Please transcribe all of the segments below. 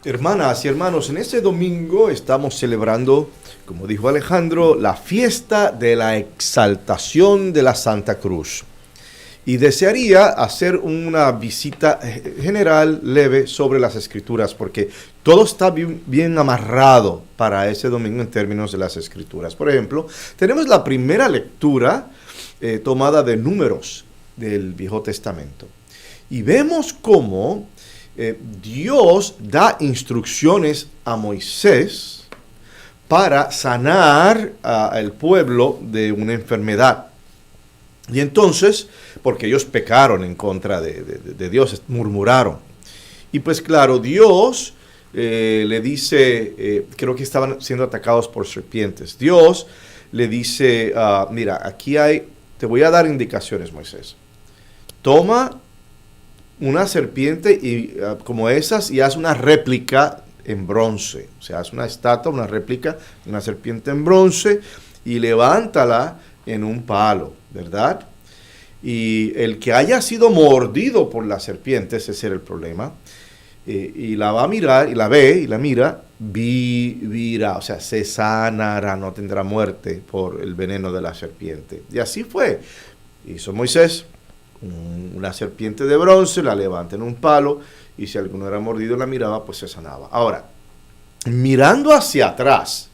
Hermanas y hermanos, en este domingo estamos celebrando, como dijo Alejandro, la fiesta de la exaltación de la Santa Cruz. Y desearía hacer una visita general, leve, sobre las Escrituras, porque todo está bien amarrado para ese domingo en términos de las Escrituras. Por ejemplo, tenemos la primera lectura tomada de Números del Viejo Testamento. Y vemos cómo Dios da instrucciones a Moisés para sanar al pueblo de una enfermedad. Y entonces, porque ellos pecaron en contra de Dios, murmuraron. Y pues claro, Dios le dice, creo que estaban siendo atacados por serpientes. Dios le dice, mira, te voy a dar indicaciones, Moisés. Toma una serpiente como esas y haz una réplica en bronce. O sea, haz una estatua, una réplica de una serpiente en bronce y levántala en un palo, ¿verdad? Y el que haya sido mordido por la serpiente, ese era el problema, y la va a mirar, y la ve, y la mira, vivirá, o sea, se sanará, no tendrá muerte por el veneno de la serpiente. Y así fue. Hizo Moisés una serpiente de bronce, la levanta en un palo, y si alguno era mordido y la miraba, pues se sanaba. Ahora, mirando hacia atrás,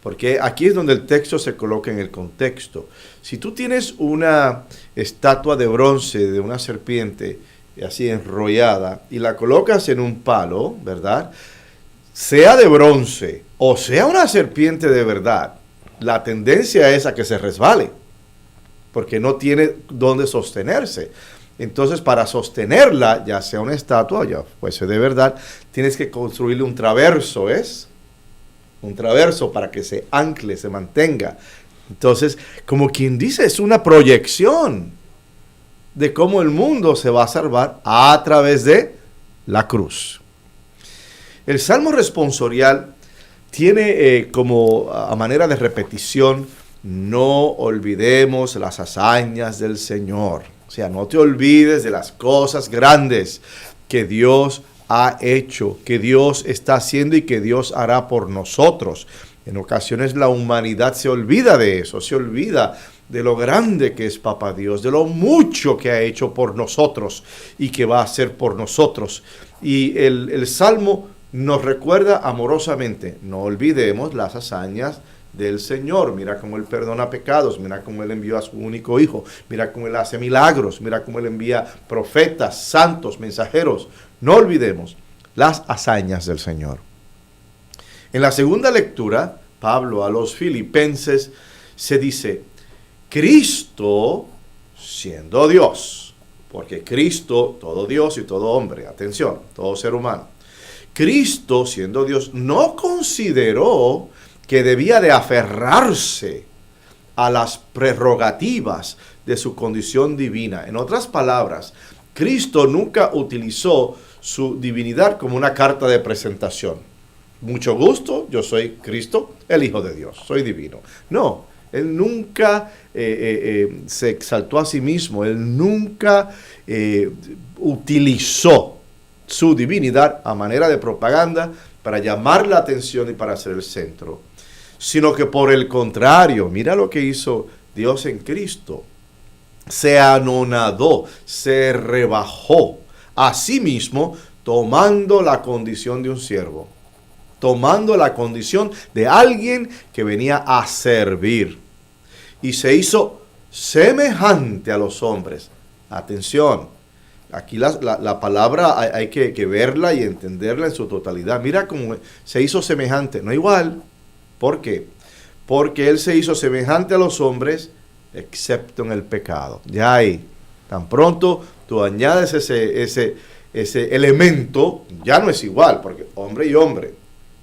porque aquí es donde el texto se coloca en el contexto. Si tú tienes una estatua de bronce de una serpiente así enrollada y la colocas en un palo, ¿verdad? Sea de bronce o sea una serpiente de verdad, la tendencia es a que se resbale, porque no tiene dónde sostenerse. Entonces, para sostenerla, ya sea una estatua, ya fuese de verdad, tienes que construirle un traverso, ¿ves? Un traverso para que se ancle, se mantenga. Entonces, como quien dice, es una proyección de cómo el mundo se va a salvar a través de la cruz. El Salmo responsorial tiene como a manera de repetición: no olvidemos las hazañas del Señor. O sea, no te olvides de las cosas grandes que Dios ha hecho, que Dios está haciendo y que Dios hará por nosotros. En ocasiones la humanidad se olvida de eso, se olvida de lo grande que es Papá Dios, de lo mucho que ha hecho por nosotros y que va a hacer por nosotros. Y el Salmo nos recuerda amorosamente: no olvidemos las hazañas del Señor. Mira cómo Él perdona pecados, mira cómo Él envió a su único Hijo, mira cómo Él hace milagros, mira cómo Él envía profetas, santos, mensajeros. No olvidemos las hazañas del Señor. En la segunda lectura, Pablo a los Filipenses se dice: Cristo siendo Dios, porque Cristo, todo Dios y todo hombre, atención, todo ser humano, Cristo siendo Dios no consideró que debía de aferrarse a las prerrogativas de su condición divina. En otras palabras, Cristo nunca utilizó su divinidad como una carta de presentación. Mucho gusto, yo soy Cristo, el Hijo de Dios, soy divino. No, Él nunca se exaltó a sí mismo, Él nunca utilizó su divinidad a manera de propaganda para llamar la atención y para ser el centro, sino que por el contrario, mira lo que hizo Dios en Cristo: se anonadó, se rebajó a sí mismo, tomando la condición de un siervo, tomando la condición de alguien que venía a servir, y se hizo semejante a los hombres. Atención, aquí la palabra hay que verla y entenderla en su totalidad. Mira cómo se hizo semejante, no igual. ¿Por qué? Porque Él se hizo semejante a los hombres, excepto en el pecado. Ya ahí, tan pronto tú añades ese elemento, ya no es igual, porque hombre y hombre.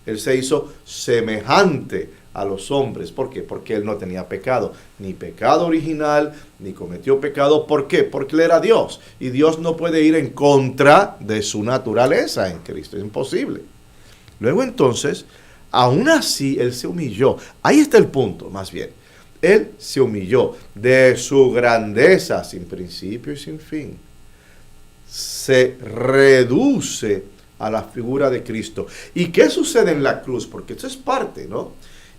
Él se hizo semejante a los hombres. ¿Por qué? Porque Él no tenía pecado, ni pecado original, ni cometió pecado. ¿Por qué? Porque Él era Dios, y Dios no puede ir en contra de su naturaleza en Cristo, es imposible. Luego entonces, aún así, Él se humilló. Ahí está el punto, más bien. Él se humilló de su grandeza sin principio y sin fin. Se reduce a la figura de Cristo. ¿Y qué sucede en la cruz? Porque esto es parte, ¿no?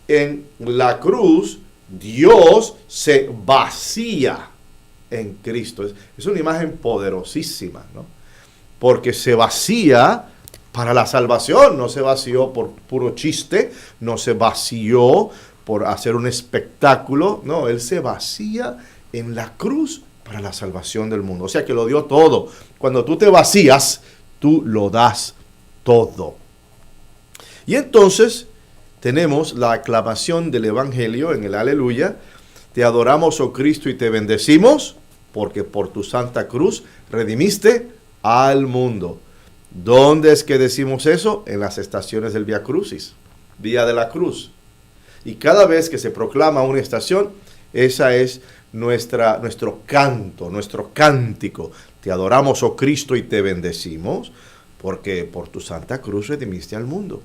En la cruz, Dios se vacía en Cristo. Es una imagen poderosísima, ¿no? Porque se vacía para la salvación, no se vació por puro chiste, no se vació por hacer un espectáculo, no, Él se vacía en la cruz para la salvación del mundo. O sea que lo dio todo. Cuando tú te vacías, tú lo das todo. Y entonces tenemos la aclamación del Evangelio en el Aleluya. Te adoramos, oh Cristo, y te bendecimos, porque por tu santa cruz redimiste al mundo. ¿Dónde es que decimos eso? En las estaciones del Vía Crucis, Día de la Cruz. Y cada vez que se proclama una estación, esa es nuestro canto, nuestro cántico. Te adoramos, oh Cristo, y te bendecimos, porque por tu santa cruz redimiste al mundo.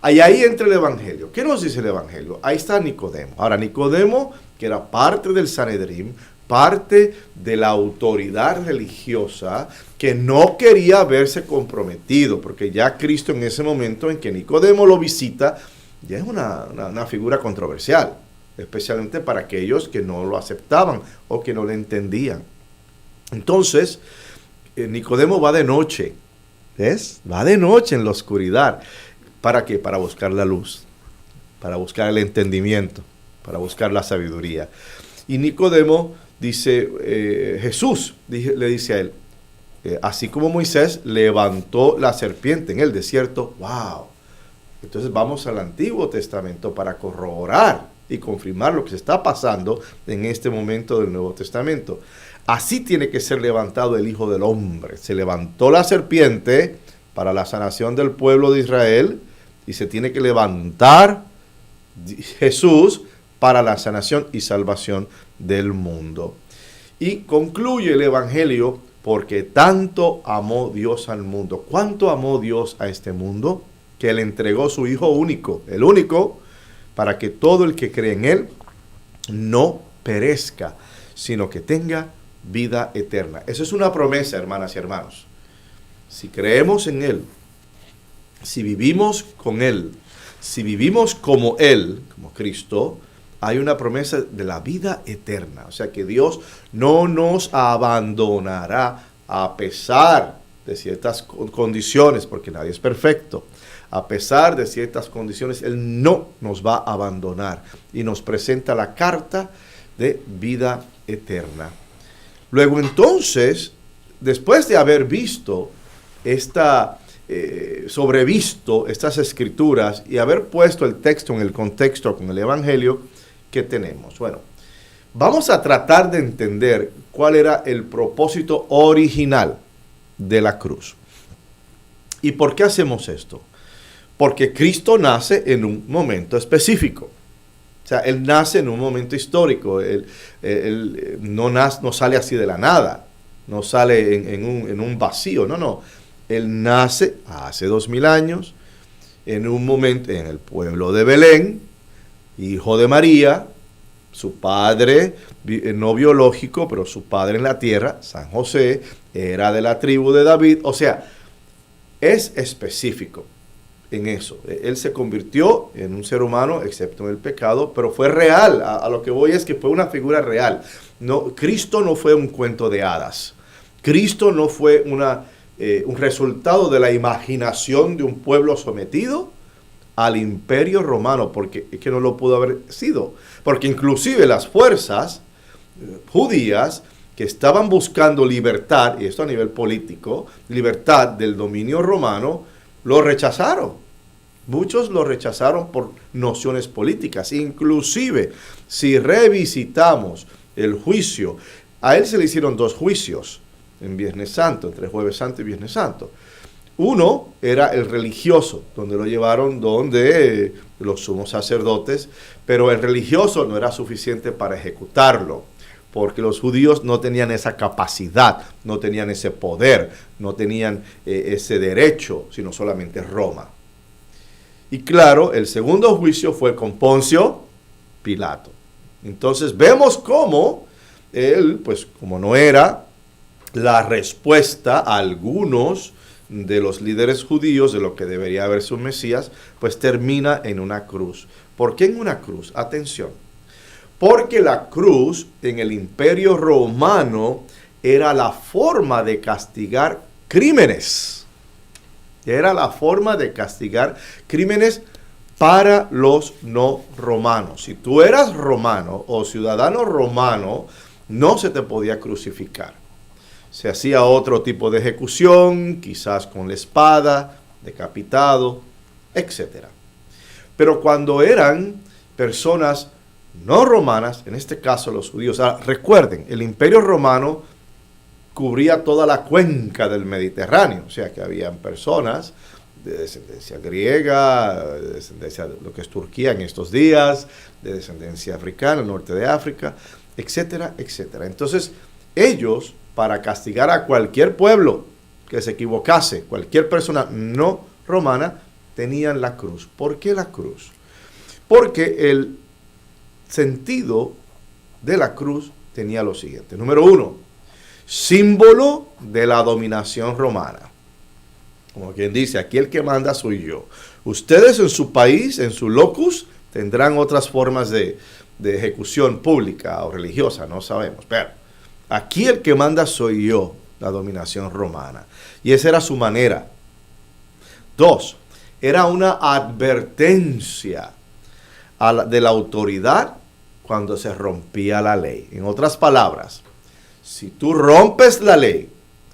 Ahí entra el Evangelio. ¿Qué nos dice el Evangelio? Ahí está Nicodemo. Ahora, Nicodemo, que era parte del Sanedrín, parte de la autoridad religiosa, que no quería verse comprometido, porque ya Cristo en ese momento en que Nicodemo lo visita, ya es una figura controversial, especialmente para aquellos que no lo aceptaban o que no le entendían. Entonces, Nicodemo va de noche, ¿ves? Va de noche en la oscuridad. ¿Para qué? Para buscar la luz, para buscar el entendimiento, para buscar la sabiduría. Y Nicodemo dice, Jesús le dice a él, así como Moisés levantó la serpiente en el desierto, ¡wow! Entonces vamos al Antiguo Testamento para corroborar y confirmar lo que se está pasando en este momento del Nuevo Testamento. Así tiene que ser levantado el Hijo del Hombre. Se levantó la serpiente para la sanación del pueblo de Israel y se tiene que levantar Jesús para la sanación y salvación del mundo. Y concluye el Evangelio, porque tanto amó Dios al mundo. ¿Cuánto amó Dios a este mundo? Que le entregó su Hijo único, el único, para que todo el que cree en Él no perezca, sino que tenga vida eterna. Eso es una promesa, hermanas y hermanos. Si creemos en Él, si vivimos con Él, si vivimos como Él, como Cristo, hay una promesa de la vida eterna. O sea que Dios no nos abandonará a pesar de ciertas condiciones, porque nadie es perfecto. A pesar de ciertas condiciones, Él no nos va a abandonar y nos presenta la carta de vida eterna. Luego entonces, después de haber visto sobrevisto estas escrituras y haber puesto el texto en el contexto con el Evangelio, ¿qué tenemos? Bueno, vamos a tratar de entender cuál era el propósito original de la cruz. ¿Y por qué hacemos esto? Porque Cristo nace en un momento específico. O sea, Él nace en un momento histórico. Él no sale así de la nada. No sale en un vacío. No. Él nace hace 2000 años, en un momento en el pueblo de Belén, hijo de María, su padre no biológico, pero su padre en la tierra, San José, era de la tribu de David. O sea, es específico en eso. Él se convirtió en un ser humano, excepto en el pecado, pero fue real. A lo que voy es que fue una figura real. No, Cristo no fue un cuento de hadas. Cristo no fue un resultado de la imaginación de un pueblo sometido al imperio romano, porque es que no lo pudo haber sido. Porque inclusive las fuerzas judías que estaban buscando libertad, y esto a nivel político, libertad del dominio romano, lo rechazaron. Muchos lo rechazaron por nociones políticas. Inclusive, si revisitamos el juicio, a él se le hicieron 2 juicios en Viernes Santo, entre Jueves Santo y Viernes Santo. Uno era el religioso, donde lo llevaron donde los sumos sacerdotes, pero el religioso no era suficiente para ejecutarlo, porque los judíos no tenían esa capacidad, no tenían ese poder, no tenían ese derecho, sino solamente Roma. Y claro, el segundo juicio fue con Poncio Pilato. Entonces vemos cómo él, pues como no era la respuesta a algunos de los líderes judíos, de lo que debería haber su Mesías, pues termina en una cruz. ¿Por qué en una cruz? Atención. Porque la cruz en el Imperio Romano era la forma de castigar crímenes. Era la forma de castigar crímenes para los no romanos. Si tú eras romano o ciudadano romano, no se te podía crucificar. Se hacía otro tipo de ejecución, quizás con la espada, decapitado, etc. Pero cuando eran personas no romanas, en este caso los judíos, recuerden, el Imperio Romano cubría toda la cuenca del Mediterráneo, o sea que habían personas de descendencia griega, de descendencia de lo que es Turquía en estos días, de descendencia africana, el norte de África, etcétera, etcétera. Entonces, ellos, para castigar a cualquier pueblo que se equivocase, cualquier persona no romana, tenían la cruz. ¿Por qué la cruz? Porque el sentido de la cruz tenía lo siguiente. Número 1, símbolo de la dominación romana. Como quien dice, aquí el que manda soy yo. Ustedes en su país, en su locus, tendrán otras formas de ejecución pública o religiosa, no sabemos. Pero aquí el que manda soy yo, la dominación romana. Y esa era su manera. 2, era una advertencia de la autoridad cuando se rompía la ley. En otras palabras, si tú rompes la ley,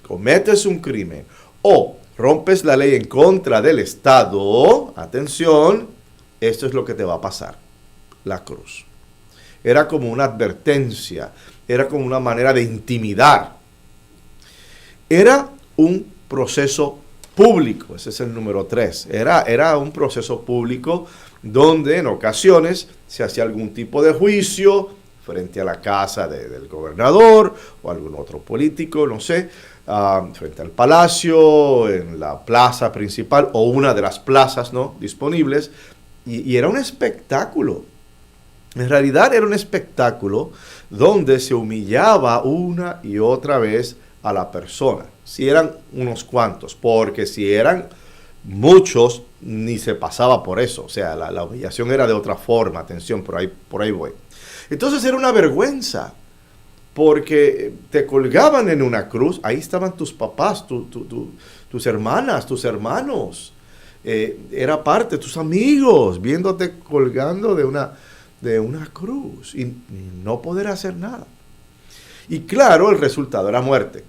cometes un crimen o rompes la ley en contra del Estado, atención, esto es lo que te va a pasar, la cruz. Era como una advertencia, era como una manera de intimidar. Era un proceso público, ese es el número 3. Era un proceso público donde en ocasiones se hacía algún tipo de juicio frente a la casa del gobernador o algún otro político, no sé, frente al palacio, en la plaza principal o una de las plazas, ¿no?, disponibles, y era un espectáculo. En realidad era un espectáculo donde se humillaba una y otra vez a la persona. Si eran unos cuantos, porque si eran muchos, ni se pasaba por eso. O sea, la humillación era de otra forma. Atención, por ahí voy. Entonces era una vergüenza, porque te colgaban en una cruz. Ahí estaban tus papás, tus hermanas, tus hermanos. Era parte de tus amigos, viéndote colgando de una cruz y no poder hacer nada. Y claro, el resultado era muerte.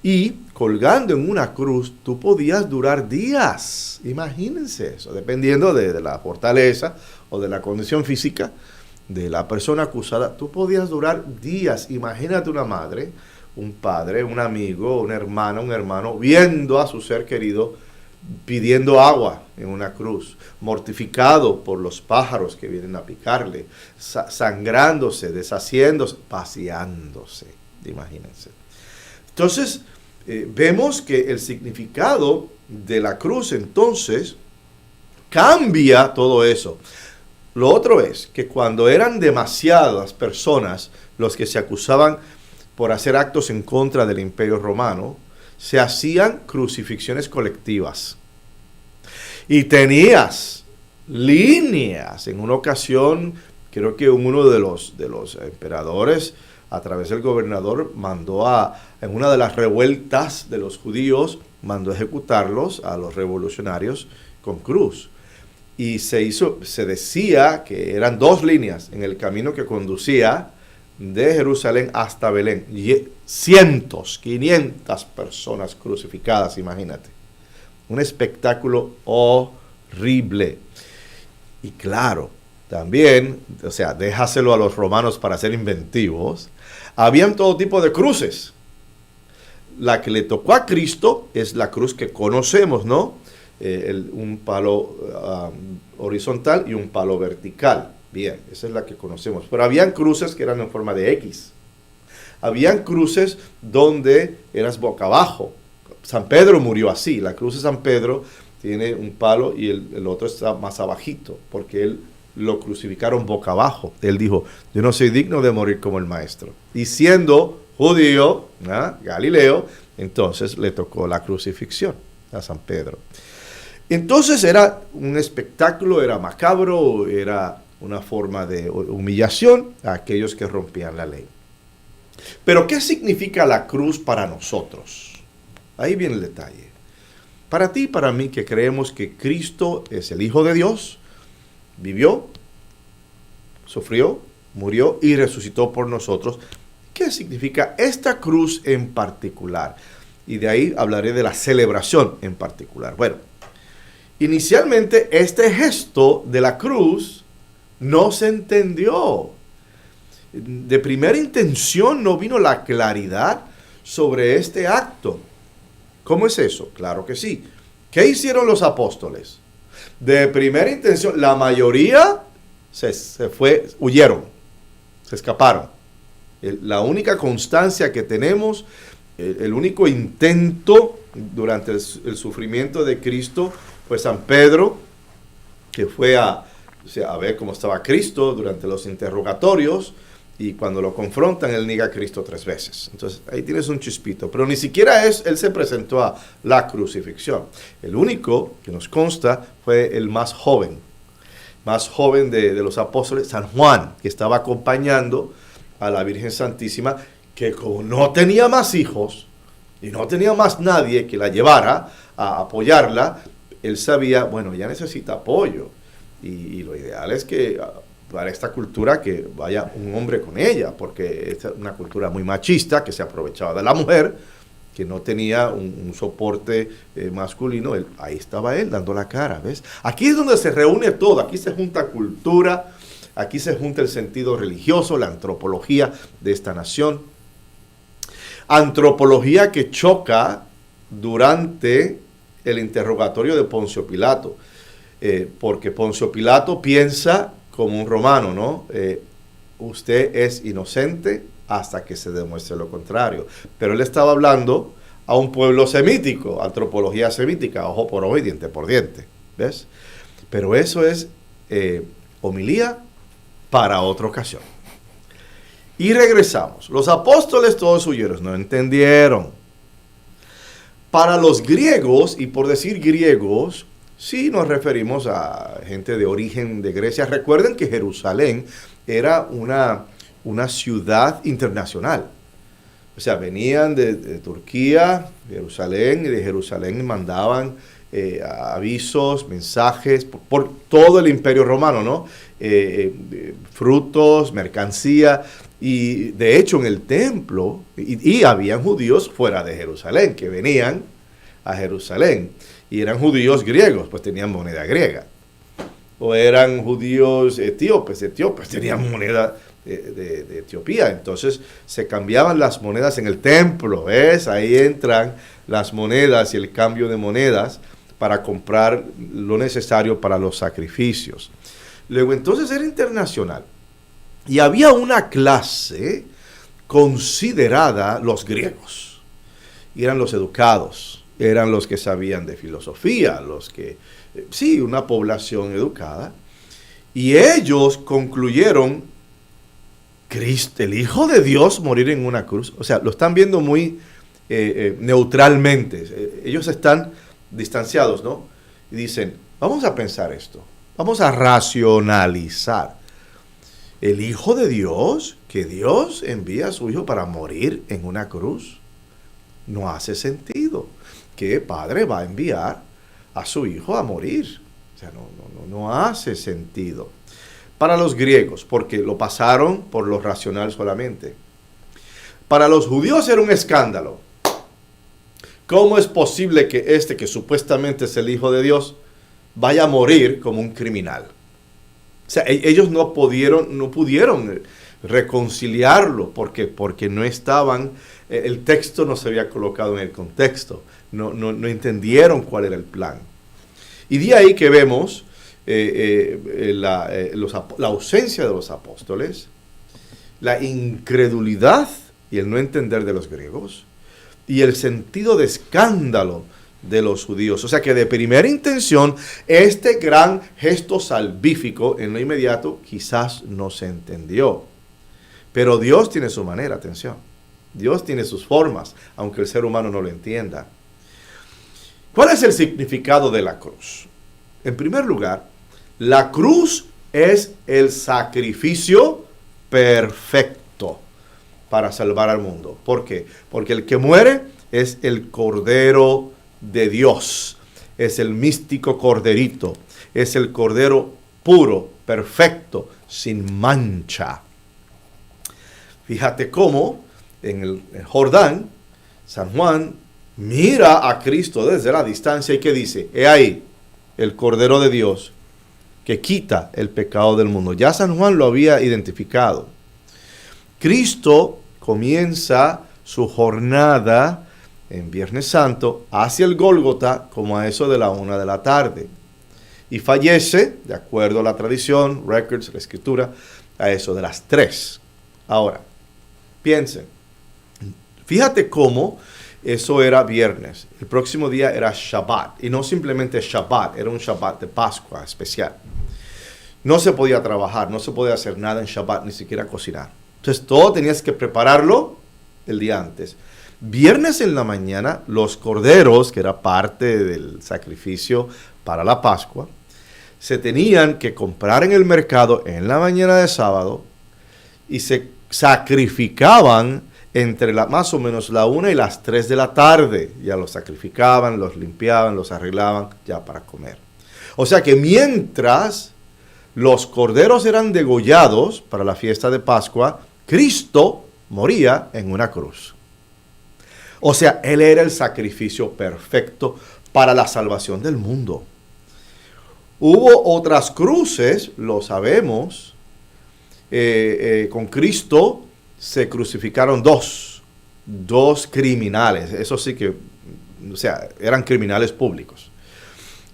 Y colgando en una cruz, tú podías durar días. Imagínense eso, dependiendo de la fortaleza o de la condición física de la persona acusada. Tú podías durar días. Imagínate una madre, un padre, un amigo, una hermana, un hermano, viendo a su ser querido pidiendo agua en una cruz, mortificado por los pájaros que vienen a picarle, sangrándose, deshaciéndose, paseándose. Imagínense. Entonces, vemos que el significado de la cruz, entonces, cambia todo eso. Lo otro es que cuando eran demasiadas personas los que se acusaban por hacer actos en contra del Imperio Romano, se hacían crucifixiones colectivas. Y tenías líneas. En una ocasión, creo que uno de los emperadores, a través del gobernador, mandó en una de las revueltas de los judíos, mandó ejecutarlos a los revolucionarios con cruz. Y se decía que eran 2 líneas en el camino que conducía de Jerusalén hasta Belén. Y cientos, 500 personas crucificadas, imagínate. Un espectáculo horrible. Y claro, también, o sea, déjaselo a los romanos para ser inventivos. Habían todo tipo de cruces. La que le tocó a Cristo es la cruz que conocemos, ¿no? Un palo horizontal y un palo vertical. Bien, esa es la que conocemos. Pero habían cruces que eran en forma de X. Habían cruces donde eras boca abajo. San Pedro murió así. La cruz de San Pedro tiene un palo y el otro está más abajito, porque él lo crucificaron boca abajo. Él dijo, yo no soy digno de morir como el maestro. Y siendo judío, Galileo, Entonces le tocó la crucifixión a San Pedro. Entonces era un espectáculo, era macabro, era una forma de humillación a aquellos que rompían la ley. Pero ¿qué significa la cruz para nosotros? Ahí viene el detalle. Para ti y para mí que creemos que Cristo es el Hijo de Dios, vivió, sufrió, murió y resucitó por nosotros. ¿Qué significa esta cruz en particular? Y de ahí hablaré de la celebración en particular. Bueno, inicialmente este gesto de la cruz no se entendió. De primera intención no vino la claridad sobre este acto. ¿Cómo es eso? Claro que sí. ¿Qué hicieron los apóstoles? De primera intención, la mayoría se huyeron, se escaparon. La única constancia que tenemos, el único intento durante el sufrimiento de Cristo fue San Pedro, que fue a ver cómo estaba Cristo durante los interrogatorios, y cuando lo confrontan, él niega a Cristo 3 veces. Entonces, ahí tienes un chispito. Pero ni siquiera él se presentó a la crucifixión. El único que nos consta fue el más joven de los apóstoles, San Juan, que estaba acompañando a la Virgen Santísima, que como no tenía más hijos y no tenía más nadie que la llevara a apoyarla, él sabía, bueno, ella necesita apoyo. Y lo ideal es que para esta cultura que vaya un hombre con ella, porque es una cultura muy machista que se aprovechaba de la mujer, que no tenía un soporte masculino. Ahí estaba él dando la cara, ¿ves? Aquí es donde se reúne todo, aquí se junta cultura, aquí se junta el sentido religioso, la antropología de esta nación. Antropología que choca durante el interrogatorio de Poncio Pilato, porque Poncio Pilato piensa como un romano, ¿no? Usted es inocente hasta que se demuestre lo contrario. Pero él estaba hablando a un pueblo semítico, antropología semítica, ojo por ojo y diente por diente, ¿ves? Pero eso es homilía para otra ocasión. Y regresamos. Los apóstoles todos huyeron, no entendieron. Para los griegos, y por decir griegos, sí nos referimos a gente de origen de Grecia. Recuerden que Jerusalén era una ciudad internacional. O sea, venían de Turquía, Jerusalén, y de Jerusalén mandaban avisos, mensajes por todo el Imperio Romano, ¿no? Frutos, mercancía. Y de hecho en el templo, y habían judíos fuera de Jerusalén, que venían a Jerusalén. Y eran judíos griegos, pues tenían moneda griega. O eran judíos etíopes tenían moneda de Etiopía. Entonces se cambiaban las monedas en el templo, ¿ves? Ahí entran las monedas y el cambio de monedas para comprar lo necesario para los sacrificios. Luego entonces era internacional. Y había una clase considerada los griegos. Y eran los educados. Eran los que sabían de filosofía, sí, una población educada. Y ellos concluyeron, Cristo, el Hijo de Dios, morir en una cruz. O sea, lo están viendo muy neutralmente. Ellos están distanciados, ¿no? Y dicen, vamos a pensar esto, vamos a racionalizar. El Hijo de Dios, que Dios envía a su Hijo para morir en una cruz, no hace sentido. ¿Qué padre va a enviar a su hijo a morir? O sea, no hace sentido. Para los griegos, porque lo pasaron por lo racional solamente. Para los judíos era un escándalo. ¿Cómo es posible que que supuestamente es el Hijo de Dios, vaya a morir como un criminal? O sea, ellos no pudieron reconciliarlo porque no estaban, el texto no se había colocado en el contexto. No entendieron cuál era el plan. Y de ahí que vemos la ausencia de los apóstoles, la incredulidad y el no entender de los griegos, y el sentido de escándalo de los judíos. O sea que de primera intención, este gran gesto salvífico en lo inmediato quizás no se entendió. Pero Dios tiene su manera, atención. Dios tiene sus formas, aunque el ser humano no lo entienda. ¿Cuál es el significado de la cruz? En primer lugar, la cruz es el sacrificio perfecto para salvar al mundo. ¿Por qué? Porque el que muere es el Cordero de Dios, es el místico corderito, es el Cordero puro, perfecto, sin mancha. Fíjate cómo en el Jordán, San Juan mira a Cristo desde la distancia y que dice, he ahí el Cordero de Dios que quita el pecado del mundo. Ya San Juan lo había identificado. Cristo comienza su jornada en Viernes Santo hacia el Gólgota como a eso de la 1 de la tarde. Y fallece, de acuerdo a la tradición, records, la escritura, a eso de las 3. Ahora, piensen, fíjate cómo eso era viernes. El próximo día era Shabbat. Y no simplemente Shabbat, era un Shabbat de Pascua especial. No se podía trabajar, no se podía hacer nada en Shabbat, ni siquiera cocinar. Entonces todo tenías que prepararlo el día antes. Viernes en la mañana, los corderos, que era parte del sacrificio para la Pascua, se tenían que comprar en el mercado en la mañana de sábado y se sacrificaban entre más o menos la 1 y las 3 de la tarde. Ya los sacrificaban, los limpiaban, los arreglaban ya para comer. O sea que mientras los corderos eran degollados para la fiesta de Pascua, Cristo moría en una cruz. O sea, Él era el sacrificio perfecto para la salvación del mundo. Hubo otras cruces, lo sabemos. Con Cristo se crucificaron dos criminales. Eso sí que, o sea, eran criminales públicos.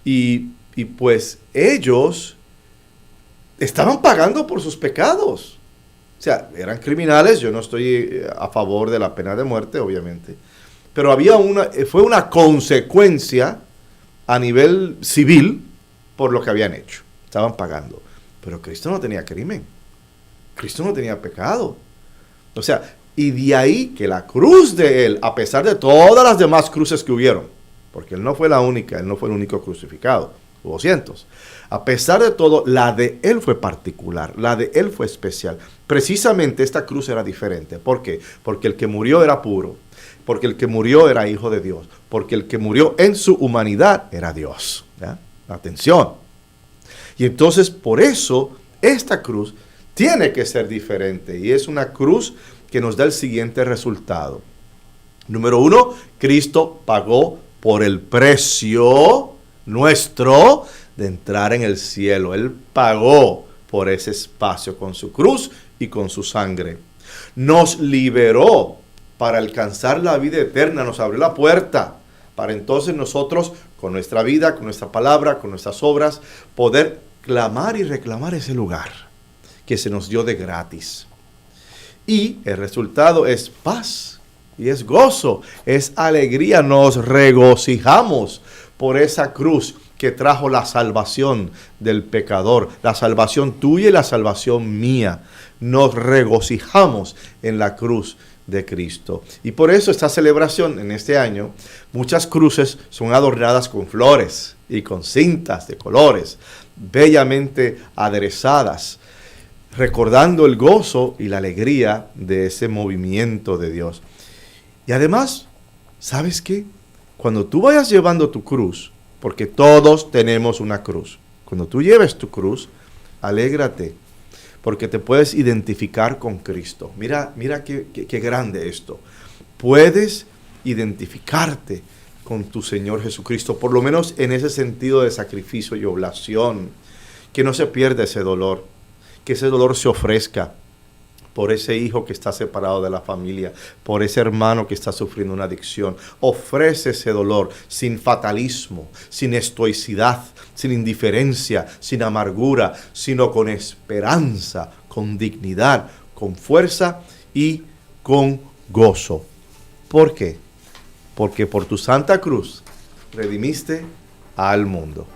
Y pues ellos estaban pagando por sus pecados. O sea, eran criminales. Yo no estoy a favor de la pena de muerte, obviamente. Pero fue una consecuencia a nivel civil por lo que habían hecho. Estaban pagando. Pero Cristo no tenía crimen. Cristo no tenía pecado. O sea, y de ahí que la cruz de Él, a pesar de todas las demás cruces que hubieron, porque Él no fue la única, Él no fue el único crucificado, hubo cientos. A pesar de todo, la de Él fue particular, la de Él fue especial. Precisamente esta cruz era diferente. ¿Por qué? Porque el que murió era puro, porque el que murió era hijo de Dios, porque el que murió en su humanidad era Dios. ¿Ya? Atención. Y entonces, por eso, esta cruz tiene que ser diferente. Y es una cruz que nos da el siguiente resultado. Número 1, Cristo pagó por el precio nuestro de entrar en el cielo. Él pagó por ese espacio con su cruz y con su sangre. Nos liberó para alcanzar la vida eterna. Nos abrió la puerta para entonces nosotros, con nuestra vida, con nuestra palabra, con nuestras obras, poder clamar y reclamar ese lugar que se nos dio de gratis. Y el resultado es paz, y es gozo, es alegría. Nos regocijamos por esa cruz que trajo la salvación del pecador, la salvación tuya y la salvación mía. Nos regocijamos en la cruz de Cristo. Y por eso esta celebración en este año, muchas cruces son adornadas con flores y con cintas de colores, bellamente aderezadas, recordando el gozo y la alegría de ese movimiento de Dios. Y además, ¿sabes qué? Cuando tú vayas llevando tu cruz, porque todos tenemos una cruz, cuando tú lleves tu cruz, alégrate, porque te puedes identificar con Cristo. Mira qué grande esto. Puedes identificarte con tu Señor Jesucristo, por lo menos en ese sentido de sacrificio y oblación, que no se pierda ese dolor, que ese dolor se ofrezca por ese hijo que está separado de la familia, por ese hermano que está sufriendo una adicción. Ofrece ese dolor sin fatalismo, sin estoicidad, sin indiferencia, sin amargura, sino con esperanza, con dignidad, con fuerza y con gozo. ¿Por qué? Porque por tu santa cruz redimiste al mundo.